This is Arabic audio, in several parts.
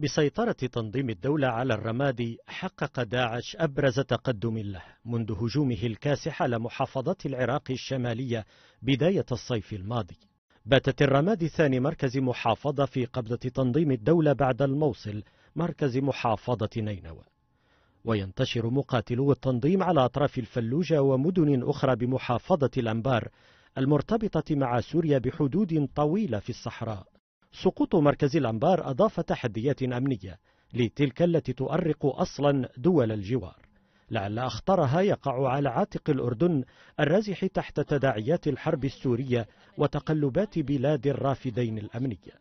بسيطرة تنظيم الدولة على الرمادي، حقق داعش أبرز تقدم له منذ هجومه الكاسح على محافظات العراق الشمالية بداية الصيف الماضي. باتت الرمادي ثاني مركز محافظة في قبضة تنظيم الدولة بعد الموصل مركز محافظة نينوى، وينتشر مقاتلو التنظيم على أطراف الفلوجة ومدن أخرى بمحافظة الأنبار المرتبطة مع سوريا بحدود طويلة في الصحراء. سقوط مركز الأنبار أضاف تحديات أمنية لتلك التي تؤرق أصلا دول الجوار، لعل أخطرها يقع على عاتق الأردن الرازح تحت تداعيات الحرب السورية وتقلبات بلاد الرافدين الأمنية.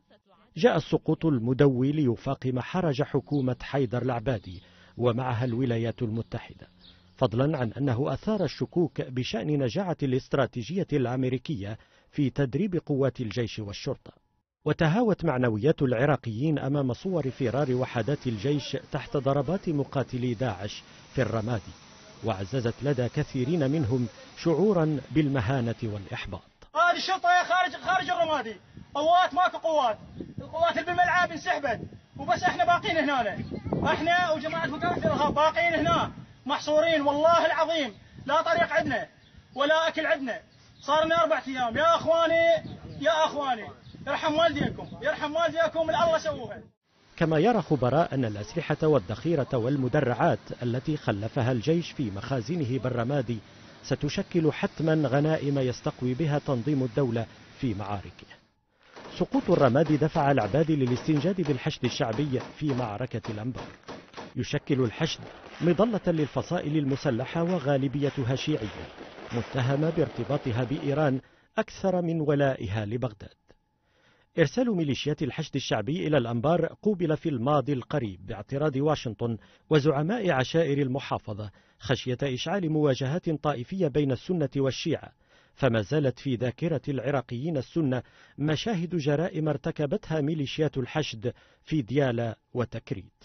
جاء السقوط المدوي ليفاقم حرج حكومة حيدر العبادي ومعها الولايات المتحدة، فضلا عن أنه أثار الشكوك بشأن نجاعة الاستراتيجية الأمريكية في تدريب قوات الجيش والشرطة. وتهاوت معنويات العراقيين أمام صور فرار وحدات الجيش تحت ضربات مقاتلي داعش في الرمادي، وعززت لدى كثيرين منهم شعورا بالمهانة والإحباط. هذه الشرطة خارج الرمادي، قوات ماكو قوات، القوات اللي بالملعب انسحبت وبس احنا باقين هنا، احنا وجماعة مكافحة الإرهاب باقين هنا محصورين. والله العظيم لا طريق عندنا ولا أكل عندنا، صار لنا 4 أيام. يا أخواني يرحم والديكم اللي الله سووها. كما يرى خبراء أن الأسلحة والذخيرة والمدرعات التي خلفها الجيش في مخازنه بالرمادي ستشكل حتما غنائم يستقوي بها تنظيم الدولة في معاركه. سقوط الرمادي دفع العبادي للاستنجاد بالحشد الشعبي في معركة الأنبار. يشكل الحشد مظلة للفصائل المسلحة وغالبيتها شيعية، متهمة بارتباطها بإيران أكثر من ولائها لبغداد. إرسال ميليشيات الحشد الشعبي إلى الأنبار قوبل في الماضي القريب باعتراض واشنطن وزعماء عشائر المحافظة خشية إشعال مواجهات طائفية بين السنة والشيعة، فما زالت في ذاكرة العراقيين السنة مشاهد جرائم ارتكبتها ميليشيات الحشد في ديالى وتكريت.